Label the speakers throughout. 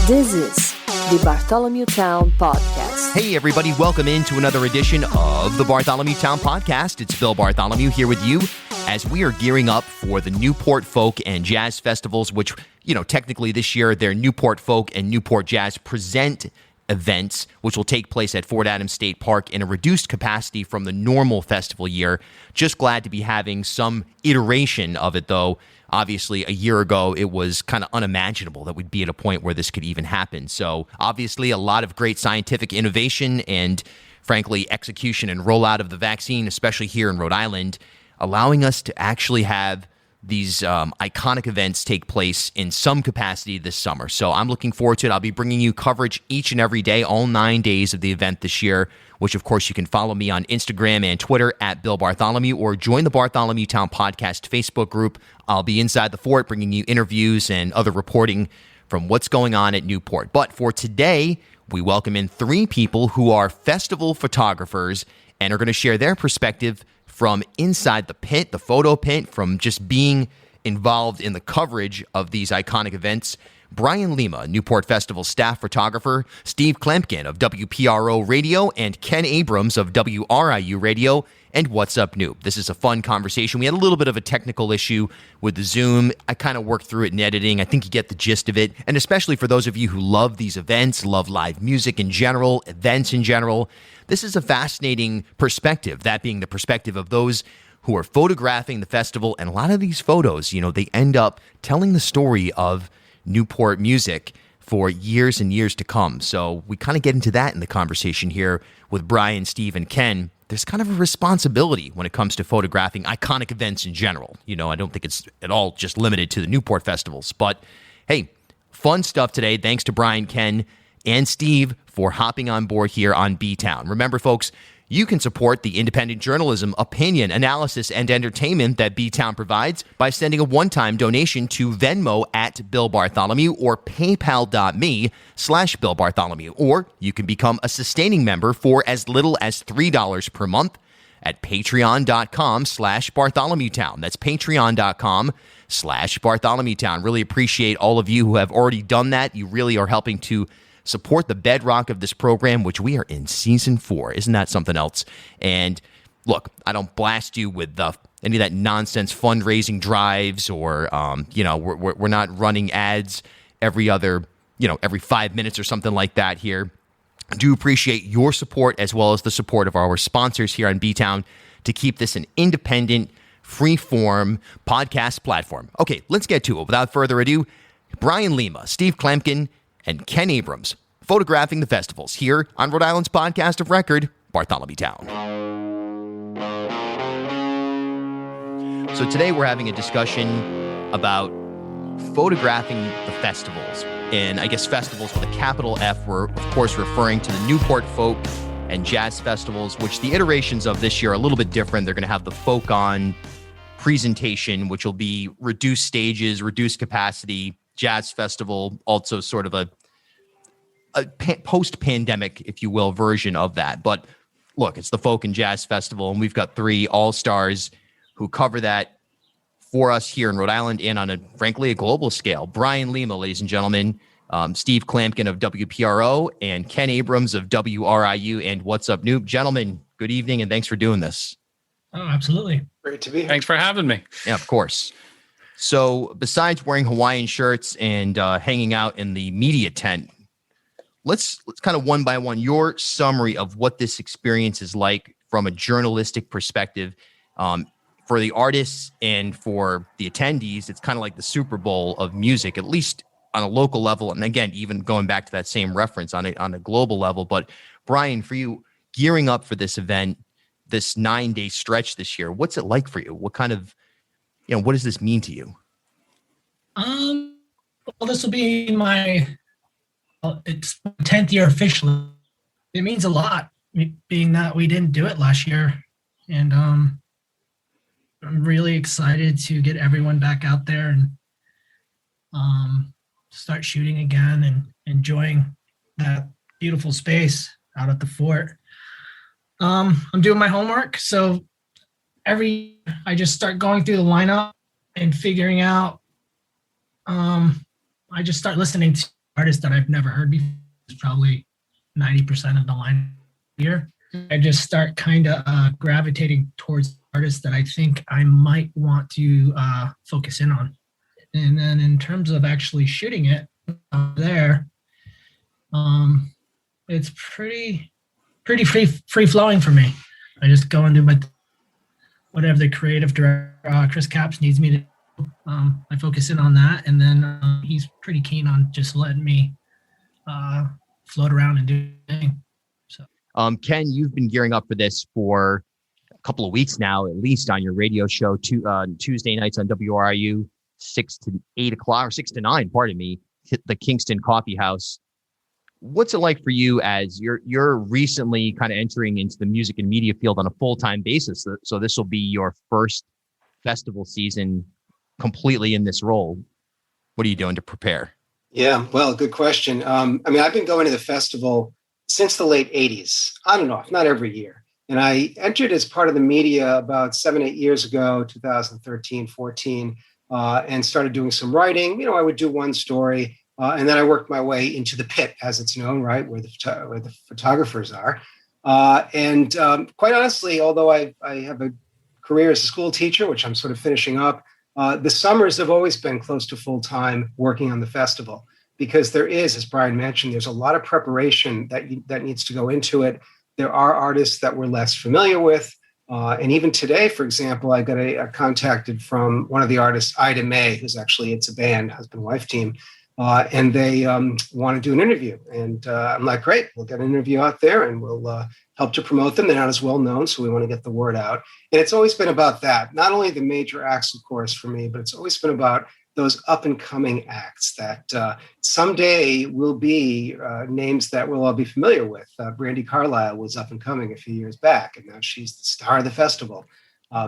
Speaker 1: This is the Bartholomew Town Podcast.
Speaker 2: Hey everybody, welcome into another edition of the Bartholomew Town Podcast. It's Bill Bartholomew here with you as we are gearing up for the Newport Folk and Jazz Festivals, which, technically this year they're Newport Folk and Newport Jazz Present events, which will take place at Fort Adams State Park in a reduced capacity from the normal festival year. Just glad to be having some iteration of it, though. Obviously, a year ago, it was kind of unimaginable that we'd be at a point where this could even happen. So, obviously, a lot of great scientific innovation and, frankly, execution and rollout of the vaccine, especially here in Rhode Island, allowing us to actually have these iconic events take place in some capacity this summer. So I'm looking forward to it. I'll be bringing you coverage each and every day, all 9 days of the event this year, which, of course, you can follow me on Instagram and Twitter at Bill Bartholomew, or join the Bartholomew Town Podcast Facebook group. I'll be inside the fort bringing you interviews and other reporting from what's going on at Newport. But for today, we welcome in 3 people who are festival photographers and are going to share their perspective from inside the pit, the photo pit, from just being involved in the coverage of these iconic events. Brian Lima, Newport Festival staff photographer, Steve Klamkin of WPRO Radio, and Ken Abrams of WRIU Radio, and WhatsUpNewp. This is a fun conversation. We had a little bit of a technical issue with the Zoom. I kind of worked through it in editing. I think you get the gist of it. And especially for those of you who love these events, love live music in general, events in general, this is a fascinating perspective, that being the perspective of those who are photographing the festival. And a lot of these photos, they end up telling the story of Newport music for years and years to come. So we kind of get into that in the conversation here with Brian, Steve, and Ken. There's kind of a responsibility when it comes to photographing iconic events in general. I don't think it's at all just limited to the Newport festivals. But hey, fun stuff today. Thanks to Brian, Ken, and Steve for hopping on board here on B-Town. Remember, folks, you can support the independent journalism, opinion, analysis, and entertainment that B-Town provides by sending a one-time donation to Venmo at Bill Bartholomew or PayPal.me/Bill Bartholomew. Or you can become a sustaining member for as little as $3 per month at Patreon.com/BartholomewTown. That's Patreon.com/BartholomewTown. Really appreciate all of you who have already done that. You really are helping to support the bedrock of this program, which we are in season 4. Isn't that something else? And look, I don't blast you with any of that nonsense fundraising drives, or we're not running ads every 5 minutes or something like that here. I do appreciate your support as well as the support of our sponsors here on B-Town to keep this an independent, free-form podcast platform. Okay, let's get to it. Without further ado, Brian Lima, Steve Klamkin, and Ken Abrams, photographing the festivals here on Rhode Island's podcast of record, Bartholomew Town. So today we're having a discussion about photographing the festivals. And I guess festivals with a capital F, we're of course referring to the Newport Folk and Jazz Festivals, which the iterations of this year are a little bit different. They're going to have the Folk On presentation, which will be reduced stages, reduced capacity. Jazz Festival, also sort of a post-pandemic, if you will, version of that. But look, it's the Folk and Jazz Festival, and we've got 3 all-stars who cover that for us here in Rhode Island and on frankly, a global scale. Brian Lima, ladies and gentlemen, Steve Klamkin of WPRO, and Ken Abrams of WRIU and WhatsUpNewp. Gentlemen, good evening, and thanks for doing this.
Speaker 3: Oh, absolutely.
Speaker 4: Great to be here.
Speaker 5: Thanks for having me.
Speaker 2: Yeah, of course. So besides wearing Hawaiian shirts and hanging out in the media tent, let's kind of one by one, your summary of what this experience is like from a journalistic perspective. For the artists and for the attendees, it's kind of like the Super Bowl of music, at least on a local level. And again, even going back to that same reference on a global level. But Brian, for you, gearing up for this event, this 9-day stretch this year, what's it like for you? What kind of what does this mean to you?
Speaker 3: Well, this will be it's my 10th year officially. It means a lot, being that we didn't do it last year. And I'm really excited to get everyone back out there and start shooting again and enjoying that beautiful space out at the fort. I'm doing my homework, so I just start going through the lineup and figuring out, I just start listening to artists that I've never heard before is probably 90% of the line here. I just start kind of gravitating towards artists that I think I might want to focus in on. And then in terms of actually shooting it there, it's pretty free flowing for me. I just go and do whatever the creative director, Chris Capps, needs me to do. I focus in on that, and then he's pretty keen on just letting me float around and do things. So,
Speaker 2: Ken, you've been gearing up for this for a couple of weeks now, at least on your radio show, Tuesday nights on WRIU, 6 to 8 o'clock, or 6 to 9, pardon me, hit the Kingston Coffee House. What's it like for you as you're recently kind of entering into the music and media field on a full-time basis? So this will be your first festival season completely in this role. What are you doing to prepare?
Speaker 4: Yeah, well, good question. I've been going to the festival since the late 80s, on and off, not every year. And I entered as part of the media about 7-8 years ago, 2013, 14, and started doing some writing. I would do one story. And then I worked my way into the pit, as it's known, right, where the photographers are. And quite honestly, although I have a career as a school teacher, which I'm sort of finishing up, the summers have always been close to full-time working on the festival, because there is, as Brian mentioned, there's a lot of preparation that needs to go into it. There are artists that we're less familiar with. And even today, for example, I got a contacted from one of the artists, Ida May, who's actually, it's a band, husband-wife team. And they want to do an interview. And I'm like, great, we'll get an interview out there and we'll help to promote them. They're not as well known, so we want to get the word out. And it's always been about that. Not only the major acts, of course, for me, but it's always been about those up and coming acts that someday will be names that we'll all be familiar with. Brandi Carlile was up and coming a few years back, and now she's the star of the festival.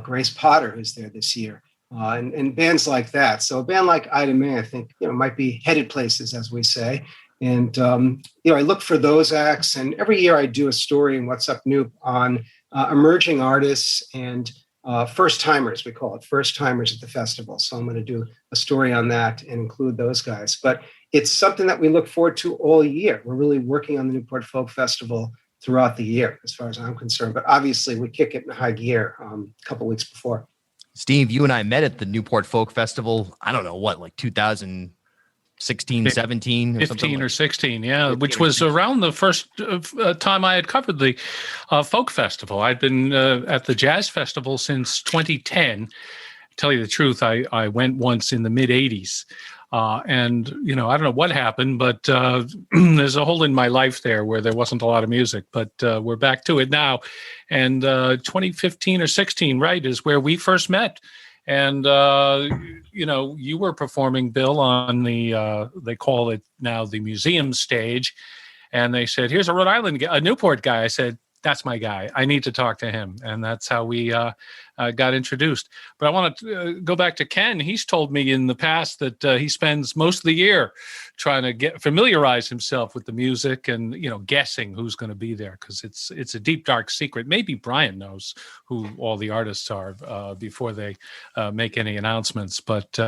Speaker 4: Grace Potter, who's there this year. And bands like that. So a band like Ida May, I think, might be headed places, as we say. And, I look for those acts. And every year I do a story in WhatsUpNewp on emerging artists and first timers, we call it, first timers at the festival. So I'm going to do a story on that and include those guys. But it's something that we look forward to all year. We're really working on the Newport Folk Festival throughout the year, as far as I'm concerned. But obviously we kick it in high gear a couple weeks before.
Speaker 2: Steve, you and I met at the Newport Folk Festival, I don't know what, like 2016, 17?
Speaker 5: 15 or 16, yeah, which was around the first time I had covered the folk festival. I'd been at the Jazz Festival since 2010. To tell you the truth, I went once in the mid-'80s. And, I don't know what happened, but there's a hole in my life there where there wasn't a lot of music, but we're back to it now. And 2015 or 16, right, is where we first met. And, you were performing, Bill, on they call it now the museum stage. And they said, here's a Rhode Island guy, a Newport guy. I said, that's my guy. I need to talk to him. And that's how we got introduced. But I want to go back to Ken. He's told me in the past that he spends most of the year trying to familiarize himself with the music and, guessing who's going to be there, because it's a deep, dark secret. Maybe Brian knows who all the artists are before they make any announcements. But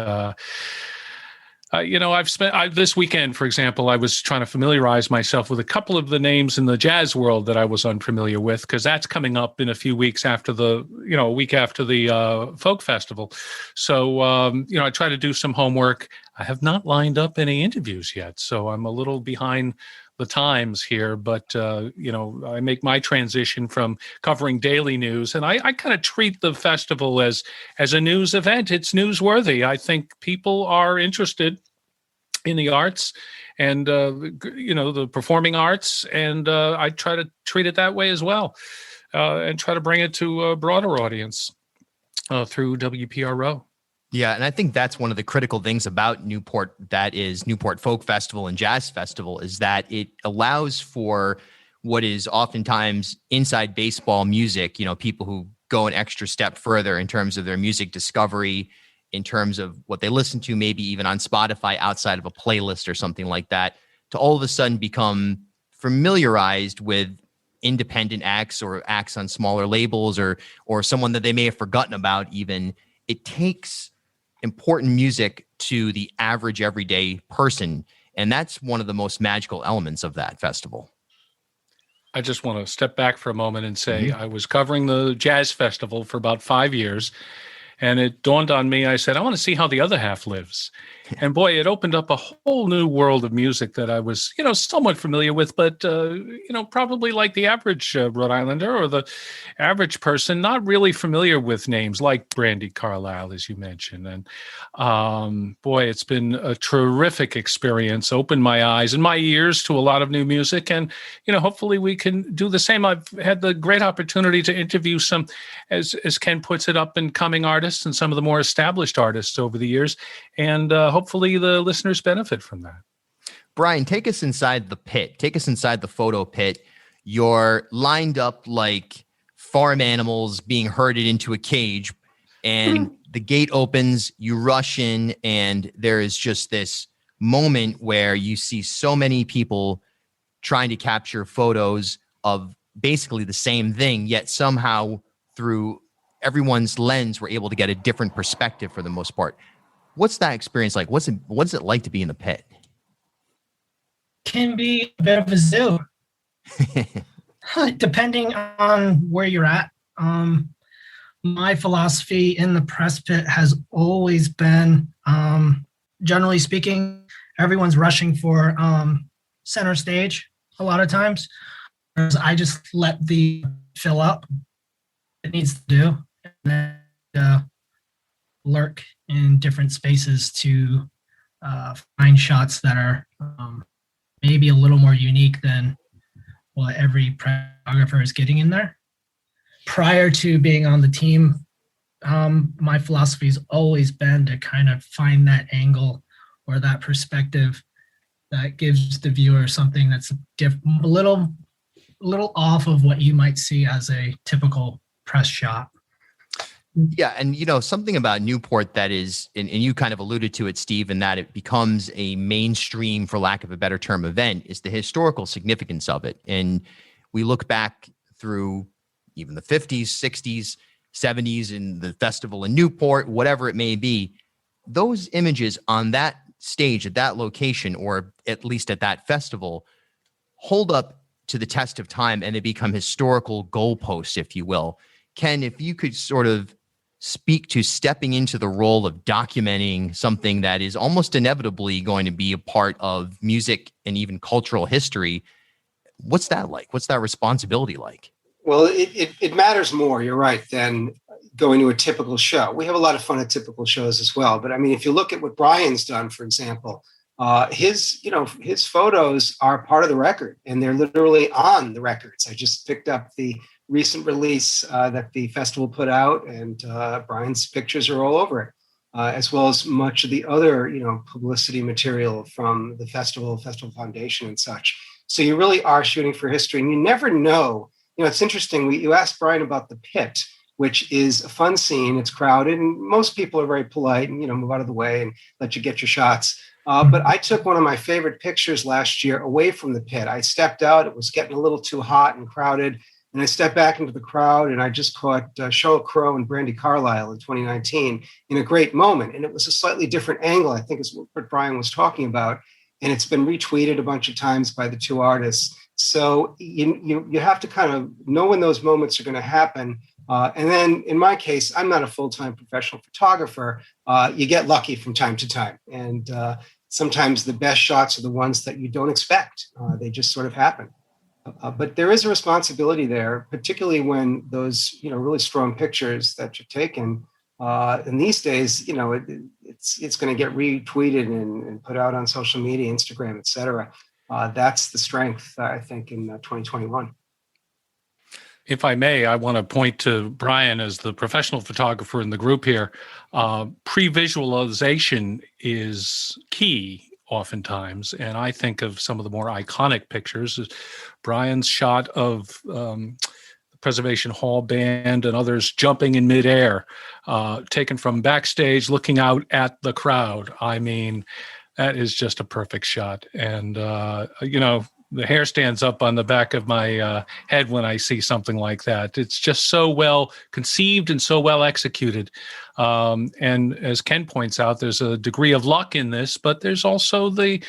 Speaker 5: I've spent this weekend, for example, I was trying to familiarize myself with a couple of the names in the jazz world that I was unfamiliar with, because that's coming up in a few weeks after a week after the folk festival. So, I try to do some homework. I have not lined up any interviews yet, so I'm a little behind the times here, but I make my transition from covering daily news, and I kind of treat the festival as a news event. It's newsworthy. I think people are interested in the arts and the performing arts, and I try to treat it that way as well, and try to bring it to a broader audience through WPRO.
Speaker 2: Yeah, and I think that's one of the critical things about Newport, that is Newport Folk Festival and Jazz Festival, is that it allows for what is oftentimes inside baseball music, people who go an extra step further in terms of their music discovery, in terms of what they listen to, maybe even on Spotify outside of a playlist or something like that, to all of a sudden become familiarized with independent acts or acts on smaller labels or someone that they may have forgotten about even. It takes important music to the average everyday person. And that's one of the most magical elements of that festival.
Speaker 5: I just want to step back for a moment and say I was covering the jazz festival for about 5 years, and it dawned on me. I said, I want to see how the other half lives. And boy, it opened up a whole new world of music that I was, somewhat familiar with, but, probably like the average Rhode Islander or the average person, not really familiar with names like Brandy Carlisle, as you mentioned. And boy, it's been a terrific experience, opened my eyes and my ears to a lot of new music. And, hopefully we can do the same. I've had the great opportunity to interview some, as Ken puts it, up and coming artists and some of the more established artists over the years. And hopefully the listeners benefit from that.
Speaker 2: Brian, take us inside the pit. Take us inside the photo pit. You're lined up like farm animals being herded into a cage, and the gate opens, you rush in, and there is just this moment where you see so many people trying to capture photos of basically the same thing, yet somehow through everyone's lens, we're able to get a different perspective for the most part. What's that experience like? What's it like to be in the pit?
Speaker 3: Can be a bit of a zoo, depending on where you're at. My philosophy in the press pit has always been, generally speaking, everyone's rushing for center stage a lot of times. Whereas I just let the fill up it needs to do, and then lurk in different spaces to find shots that are maybe a little more unique than what every photographer is getting in there. Prior to being on the team, my philosophy has always been to kind of find that angle or that perspective that gives the viewer something that's a little off of what you might see as a typical press shot.
Speaker 2: Yeah. And, something about Newport that is, and you kind of alluded to it, Steve, in that it becomes a mainstream, for lack of a better term, event, is the historical significance of it. And we look back through even the 50s, 60s, 70s, in the festival in Newport, whatever it may be, those images on that stage at that location, or at least at that festival, hold up to the test of time, and they become historical goalposts, if you will. Ken, if you could sort of speak to stepping into the role of documenting something that is almost inevitably going to be a part of music and even cultural history, what's that like? What's that responsibility like?
Speaker 4: Well, it matters more, you're right, than going to a typical show. We have a lot of fun at typical shows as well. But I mean, if you look at what Brian's done, for example, his photos are part of the record, and they're literally on the records. I just picked up the recent release that the festival put out, and Brian's pictures are all over it, as well as much of the other, publicity material from the Festival Foundation and such. So you really are shooting for history, and you never know. It's interesting. You asked Brian about the pit, which is a fun scene. It's crowded, and most people are very polite and, move out of the way and let you get your shots. But I took one of my favorite pictures last year away from the pit. I stepped out. It was getting a little too hot and crowded. And I stepped back into the crowd, and I just caught Sheryl Crow and Brandy Carlisle in 2019 in a great moment. And it was a slightly different angle, I think, is what Brian was talking about. And it's been retweeted a bunch of times by the two artists. So you have to kind of know when those moments are going to happen. And then in my case, I'm not a full-time professional photographer. You get lucky from time to time. And sometimes the best shots are the ones that you don't expect. They just sort of happen. But there is a responsibility there, particularly when those, really strong pictures that you're taking. And these days, it's going to get retweeted and put out on social media, Instagram, et cetera. That's the strength, I think, in 2021.
Speaker 5: If I may, I want to point to Brian as the professional photographer in the group here. Pre-visualization is key oftentimes, and I think of some of the more iconic pictures. Brian's shot of the Preservation Hall Band and others jumping in midair, taken from backstage looking out at the crowd. I mean, that is just a perfect shot. And, the hair stands up on the back of my head when I see something like that. It's just so well conceived and so well executed. And as Ken points out, there's a degree of luck in this, but there's also the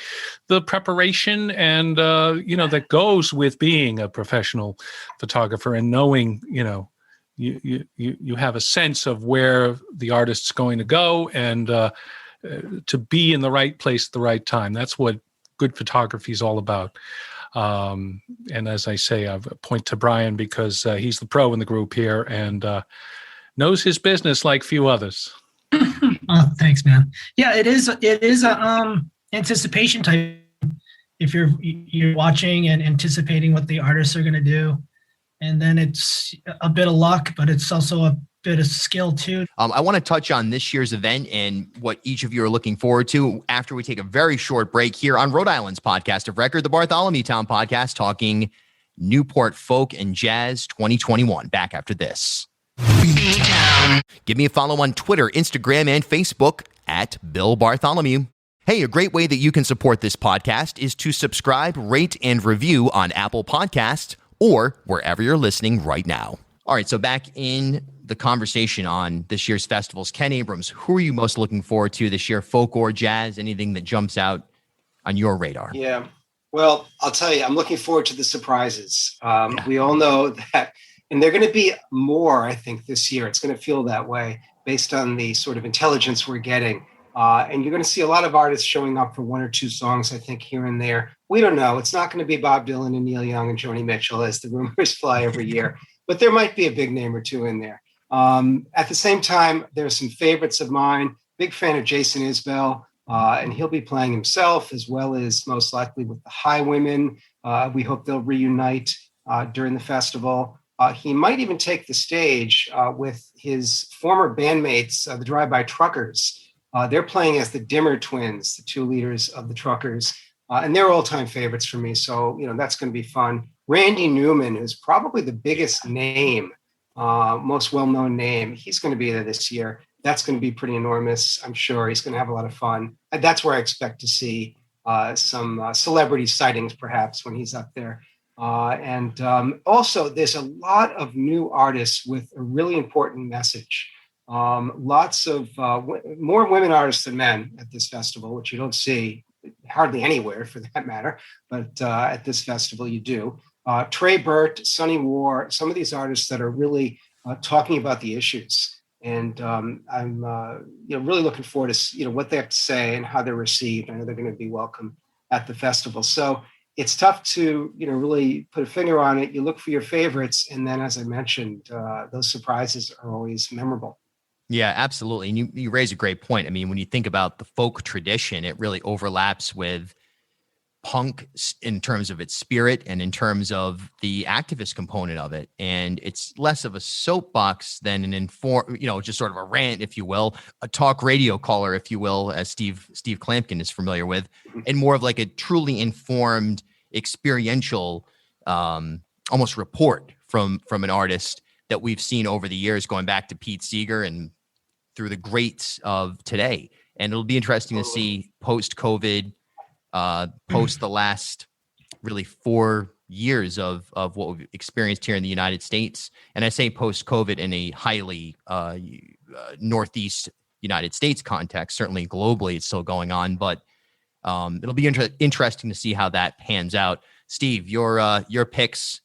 Speaker 5: preparation and that goes with being a professional photographer and knowing you have a sense of where the artist's going to go and to be in the right place at the right time. That's what good photography is all about. And as I say, I point to Brian because he's the pro in the group here and knows his business like few others.
Speaker 3: Oh, thanks, man. Yeah, it is a anticipation type. If you're watching and anticipating what the artists are going to do, and then it's a bit of luck, but it's also a bit of skill too.
Speaker 2: I want to touch on this year's event and what each of you are looking forward to after we take a very short break here on Rhode Island's podcast of record, the Bartholomew Town Podcast, talking Newport Folk and Jazz 2021. Back after this. Give me a follow on Twitter, Instagram, and Facebook at Bill Bartholomew. Hey, a great way that you can support this podcast is to subscribe, rate, and review on Apple Podcasts or wherever you're listening right now. All right, so back in the conversation on this year's festivals, Ken Abrams, who are you most looking forward to this year? Folk or jazz? Anything that jumps out on your radar?
Speaker 4: Yeah, well, I'll tell you, I'm looking forward to the surprises. We all know that, and they're going to be more, I think, this year. It's going to feel that way based on the sort of intelligence we're getting. And you're going to see a lot of artists showing up for one or two songs, I think, here and there. We don't know. It's not going to be Bob Dylan and Neil Young and Joni Mitchell, as the rumors fly every year. But there might be a big name or two in there. At the same time, there are some favorites of mine. Big fan of Jason Isbell, and he'll be playing himself as well as most likely with the Highwomen. We hope they'll reunite during the festival. He might even take the stage with his former bandmates, the Drive-By Truckers. They're playing as the Dimmer Twins, the two leaders of the Truckers, and they're all-time favorites for me. So, that's going to be fun. Randy Newman, who's probably the biggest name, most well-known name, he's going to be there this year. That's going to be pretty enormous. I'm sure he's going to have a lot of fun. And that's where I expect to see some celebrity sightings, perhaps, when he's up there. And also, there's a lot of new artists with a really important message. Lots of more women artists than men at this festival, which you don't see hardly anywhere for that matter. But at this festival, you do. Trey Burt, Sonny War, some of these artists that are really talking about the issues. And I'm really looking forward to what they have to say and how they're received. I know they're going to be welcome at the festival. So it's tough to really put a finger on it. You look for your favorites, and then, as I mentioned, those surprises are always memorable.
Speaker 2: Yeah, absolutely. And you raise a great point. I mean, when you think about the folk tradition, it really overlaps with punk in terms of its spirit and in terms of the activist component of it. And it's less of a soapbox than an just sort of a rant, if you will, a talk radio caller, if you will, as Steve Klamkin is familiar with, and more of like a truly informed, experiential, almost report from an artist that we've seen over the years, going back to Pete Seeger and through the greats of today. And it'll be interesting to see post-COVID, post the last really 4 years of what we've experienced here in the United States. And I say post-COVID in a highly Northeast United States context. Certainly globally, it's still going on, but it'll be interesting to see how that pans out. Steve, your picks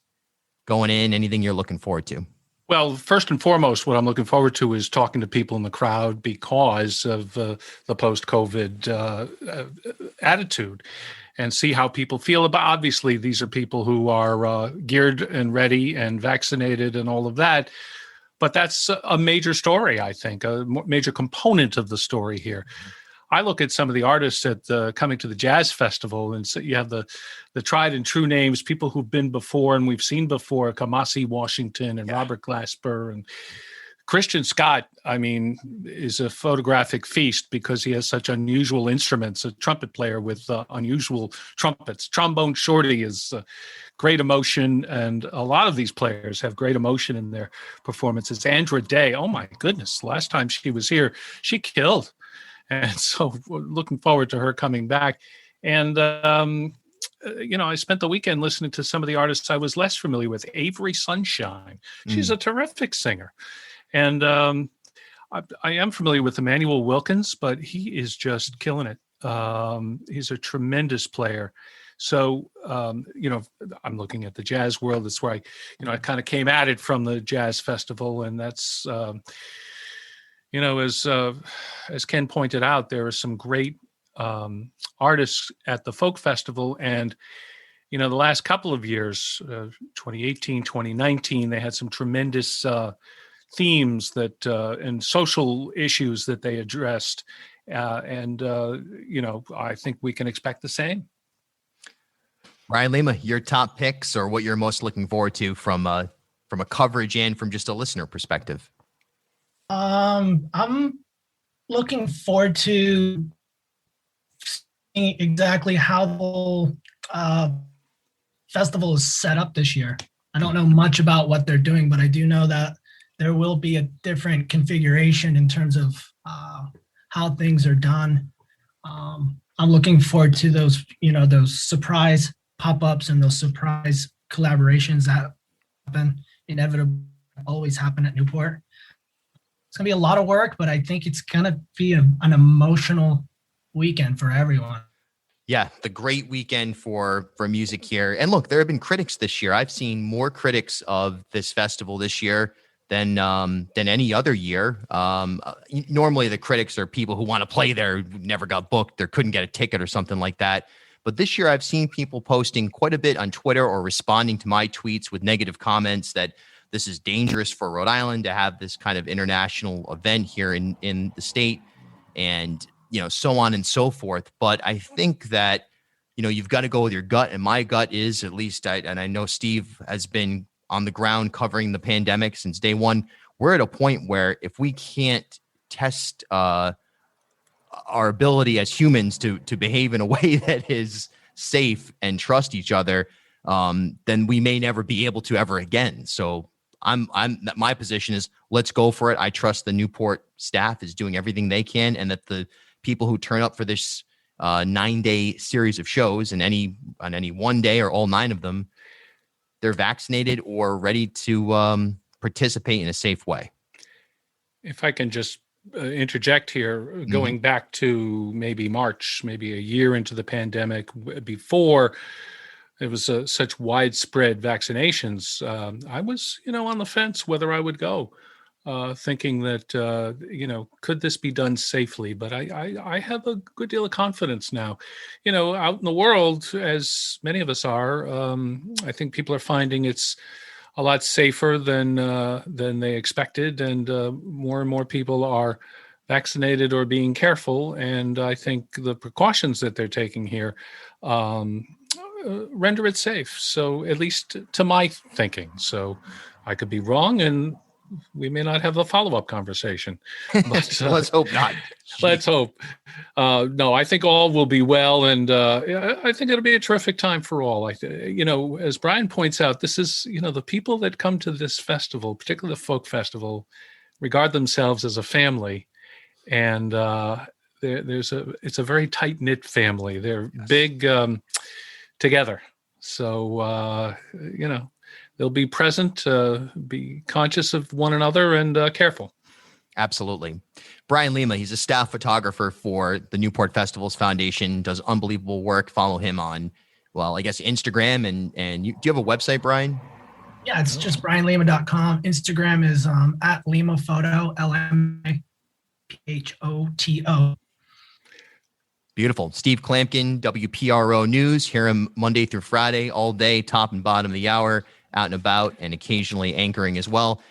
Speaker 2: going in, anything you're looking forward to?
Speaker 5: Well, first and foremost, what I'm looking forward to is talking to people in the crowd because of the post-COVID attitude, and see how people feel about. Obviously, these are people who are geared and ready and vaccinated and all of that. But that's a major story, I think, a major component of the story here. I look at some of the artists at coming to the Jazz Festival, and so you have the tried and true names, people who've been before and we've seen before, Kamasi Washington and Robert Glasper and Christian Scott. I mean, is a photographic feast because he has such unusual instruments, a trumpet player with unusual trumpets. Trombone Shorty is great emotion, and a lot of these players have great emotion in their performances. Andra Day, oh my goodness, last time she was here, she killed. And so we're looking forward to her coming back. And I spent the weekend listening to some of the artists I was less familiar with. Avery Sunshine. She's a terrific singer. And I am familiar with Emmanuel Wilkins, but he is just killing it. He's a tremendous player. So, I'm looking at the jazz world. That's where I kind of came at it from the jazz festival. And that's, as Ken pointed out, there are some great artists at the folk festival. And, the last couple of years, 2018, 2019, they had some tremendous themes and social issues that they addressed. I think we can expect the same.
Speaker 2: Brian Lima, your top picks or what you're most looking forward to from a coverage and from just a listener perspective?
Speaker 3: I'm looking forward to seeing exactly how the whole festival is set up this year. I don't know much about what they're doing, but I do know that there will be a different configuration in terms of how things are done. I'm looking forward to those surprise pop-ups and those surprise collaborations that inevitably always happen at Newport. It's going to be a lot of work, but I think it's going to be an emotional weekend for everyone.
Speaker 2: Yeah, the great weekend for music here. And look, there have been critics this year. I've seen more critics of this festival this year than any other year. Normally the critics are people who want to play there, never got booked, or couldn't get a ticket or something like that. But this year I've seen people posting quite a bit on Twitter or responding to my tweets with negative comments that this is dangerous for Rhode Island to have this kind of international event here in the state, and so on and so forth. But I think that you've got to go with your gut, and my gut is, at least I know Steve has been on the ground covering the pandemic since day one. We're at a point where if we can't test our ability as humans to behave in a way that is safe and trust each other, then we may never be able to ever again. So my position is, let's go for it. I trust the Newport staff is doing everything they can, and that the people who turn up for this 9-day series of shows, and on any one day or all 9 of them, they're vaccinated or ready to participate in a safe way. If I can just interject here, going back to maybe March, maybe a year into the pandemic, before it was such widespread vaccinations, I was, on the fence whether I would go, thinking that, could this be done safely? But I have a good deal of confidence now. Out in the world, as many of us are, I think people are finding it's a lot safer than they expected, and more people are vaccinated or being careful. And I think the precautions that they're taking here render it safe. So, at least to my thinking. So I could be wrong, and we may not have a follow-up conversation. But, let's hope not. Let's hope. No, I think all will be well, and I think it'll be a terrific time for all. As Brian points out, this is, the people that come to this festival, particularly the folk festival, regard themselves as a family, and it's a very tight-knit family. They're big together. So, they'll be present, be conscious of one another, and careful. Absolutely. Brian Lima, he's a staff photographer for the Newport Festivals Foundation, does unbelievable work. Follow him on, Instagram. And do you have a website, Brian?
Speaker 3: Yeah, it's just brianlima.com. Instagram is at LimaPhoto, LimaPhoto.
Speaker 2: Beautiful. Steve Klamkin, WPRO News. Hear him Monday through Friday, all day, top and bottom of the hour, out and about, and occasionally anchoring as well.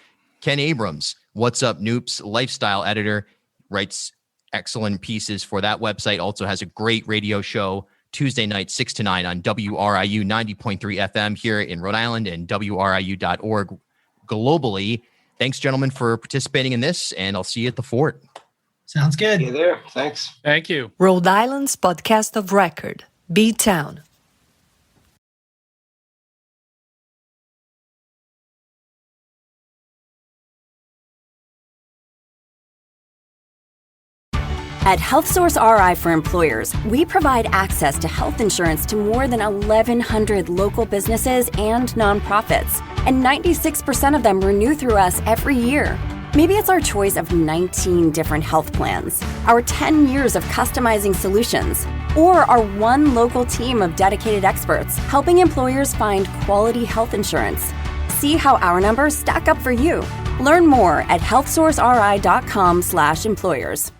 Speaker 2: Ken Abrams, WhatsUpNewp's lifestyle editor, writes excellent pieces for that website. Also has a great radio show Tuesday night, 6 to 9 on WRIU 90.3 FM here in Rhode Island, and WRIU.org globally. Thanks, gentlemen, for participating in this, and I'll see you at the fort.
Speaker 3: Sounds good.
Speaker 4: See you there. Thanks.
Speaker 5: Thank you.
Speaker 1: Rhode Island's podcast of record, B-Town.
Speaker 6: At HealthSource RI for Employers, we provide access to health insurance to more than 1,100 local businesses and nonprofits, and 96% of them renew through us every year. Maybe it's our choice of 19 different health plans, our 10 years of customizing solutions, or our one local team of dedicated experts helping employers find quality health insurance. See how our numbers stack up for you. Learn more at healthsourceri.com/employers.